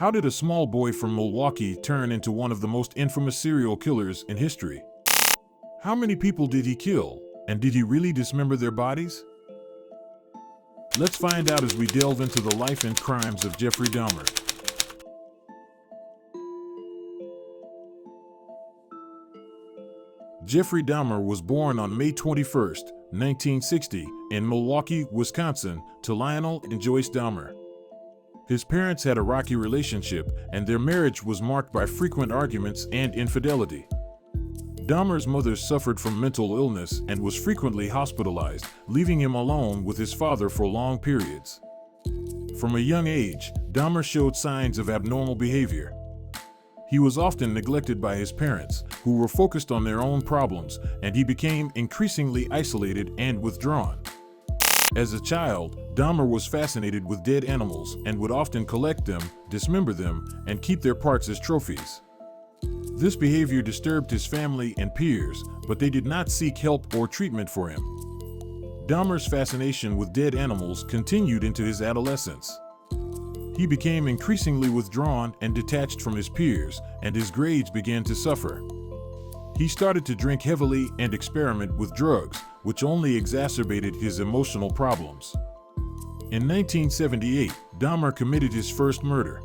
How did a small boy from Milwaukee turn into one of the most infamous serial killers in history? How many people did he kill, and did he really dismember their bodies? Let's find out as we delve into the life and crimes of Jeffrey Dahmer. Jeffrey Dahmer was born on May 21, 1960, in Milwaukee, Wisconsin, to Lionel and Joyce Dahmer. His parents had a rocky relationship, and their marriage was marked by frequent arguments and infidelity. Dahmer's mother suffered from mental illness and was frequently hospitalized, leaving him alone with his father for long periods. From a young age, Dahmer showed signs of abnormal behavior. He was often neglected by his parents, who were focused on their own problems, and he became increasingly isolated and withdrawn. As a child, Dahmer was fascinated with dead animals and would often collect them, dismember them, and keep their parts as trophies. This behavior disturbed his family and peers, but they did not seek help or treatment for him. Dahmer's fascination with dead animals continued into his adolescence. He became increasingly withdrawn and detached from his peers, and his grades began to suffer. He started to drink heavily and experiment with drugs, which only exacerbated his emotional problems. In 1978, Dahmer committed his first murder.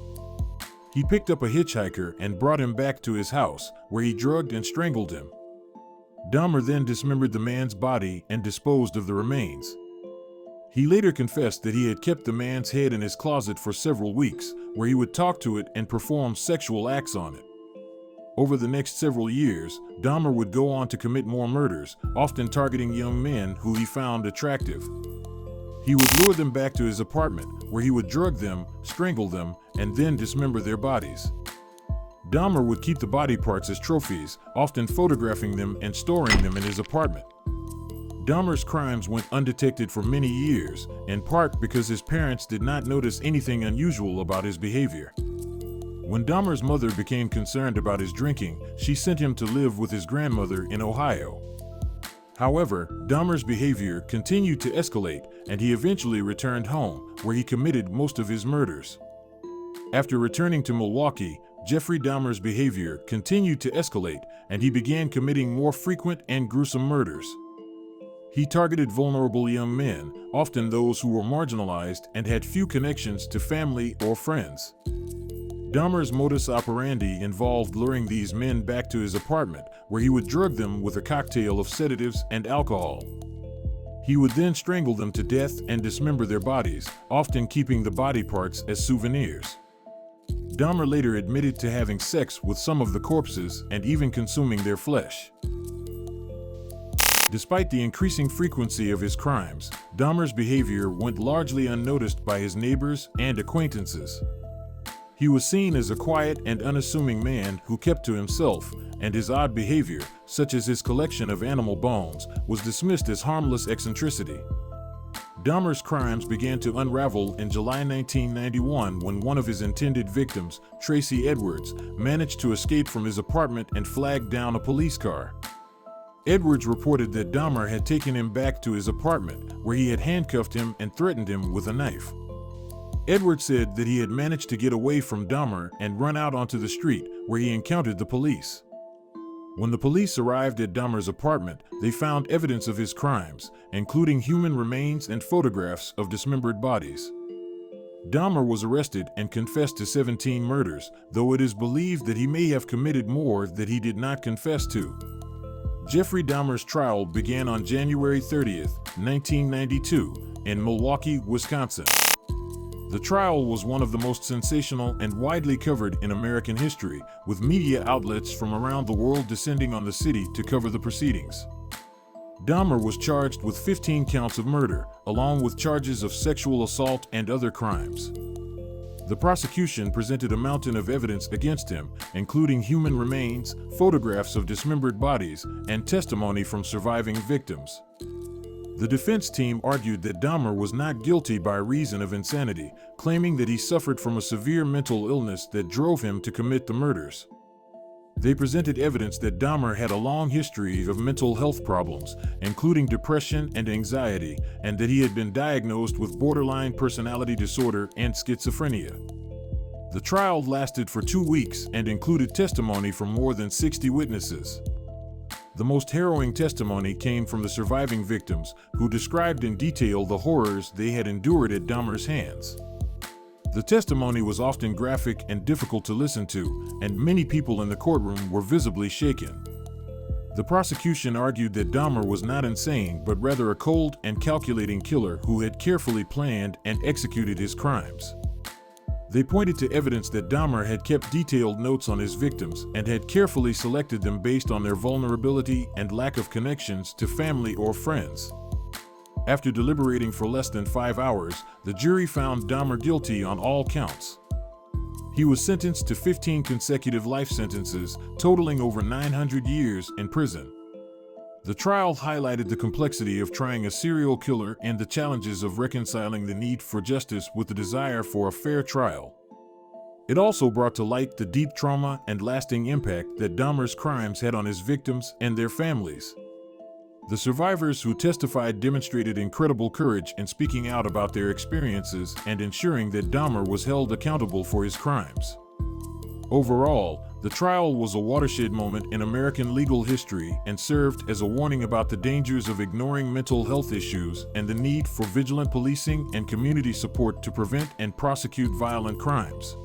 He picked up a hitchhiker and brought him back to his house, where he drugged and strangled him. Dahmer then dismembered the man's body and disposed of the remains. He later confessed that he had kept the man's head in his closet for several weeks, where he would talk to it and perform sexual acts on it. Over the next several years, Dahmer would go on to commit more murders, often targeting young men who he found attractive. He would lure them back to his apartment, where he would drug them, strangle them, and then dismember their bodies. Dahmer would keep the body parts as trophies, often photographing them and storing them in his apartment. Dahmer's crimes went undetected for many years, in part because his parents did not notice anything unusual about his behavior. When Dahmer's mother became concerned about his drinking, she sent him to live with his grandmother in Ohio. However, Dahmer's behavior continued to escalate, and he eventually returned home, where he committed most of his murders. After returning to Milwaukee, Jeffrey Dahmer's behavior continued to escalate, and he began committing more frequent and gruesome murders. He targeted vulnerable young men, often those who were marginalized and had few connections to family or friends. Dahmer's modus operandi involved luring these men back to his apartment, where he would drug them with a cocktail of sedatives and alcohol. He would then strangle them to death and dismember their bodies, often keeping the body parts as souvenirs. Dahmer later admitted to having sex with some of the corpses and even consuming their flesh. Despite the increasing frequency of his crimes, Dahmer's behavior went largely unnoticed by his neighbors and acquaintances. He was seen as a quiet and unassuming man who kept to himself, and his odd behavior, such as his collection of animal bones, was dismissed as harmless eccentricity. Dahmer's crimes began to unravel in July 1991 when one of his intended victims, Tracy Edwards, managed to escape from his apartment and flagged down a police car. Edwards reported that Dahmer had taken him back to his apartment, where he had handcuffed him and threatened him with a knife. Edwards said that he had managed to get away from Dahmer and run out onto the street, where he encountered the police. When the police arrived at Dahmer's apartment, they found evidence of his crimes, including human remains and photographs of dismembered bodies. Dahmer was arrested and confessed to 17 murders, though it is believed that he may have committed more that he did not confess to. Jeffrey Dahmer's trial began on January 30, 1992, in Milwaukee, Wisconsin. The trial was one of the most sensational and widely covered in American history, with media outlets from around the world descending on the city to cover the proceedings. Dahmer was charged with 15 counts of murder, along with charges of sexual assault and other crimes. The prosecution presented a mountain of evidence against him, including human remains, photographs of dismembered bodies, and testimony from surviving victims. The defense team argued that Dahmer was not guilty by reason of insanity, claiming that he suffered from a severe mental illness that drove him to commit the murders. They presented evidence that Dahmer had a long history of mental health problems, including depression and anxiety, and that he had been diagnosed with borderline personality disorder and schizophrenia. The trial lasted for 2 weeks and included testimony from more than 60 witnesses. The most harrowing testimony came from the surviving victims, who described in detail the horrors they had endured at Dahmer's hands. The testimony was often graphic and difficult to listen to, and many people in the courtroom were visibly shaken. The prosecution argued that Dahmer was not insane, but rather a cold and calculating killer who had carefully planned and executed his crimes. They pointed to evidence that Dahmer had kept detailed notes on his victims and had carefully selected them based on their vulnerability and lack of connections to family or friends. After deliberating for less than 5 hours, the jury found Dahmer guilty on all counts. He was sentenced to 15 consecutive life sentences, totaling over 900 years in prison. The trial highlighted the complexity of trying a serial killer and the challenges of reconciling the need for justice with the desire for a fair trial. It also brought to light the deep trauma and lasting impact that Dahmer's crimes had on his victims and their families. The survivors who testified demonstrated incredible courage in speaking out about their experiences and ensuring that Dahmer was held accountable for his crimes. Overall, the trial was a watershed moment in American legal history and served as a warning about the dangers of ignoring mental health issues and the need for vigilant policing and community support to prevent and prosecute violent crimes.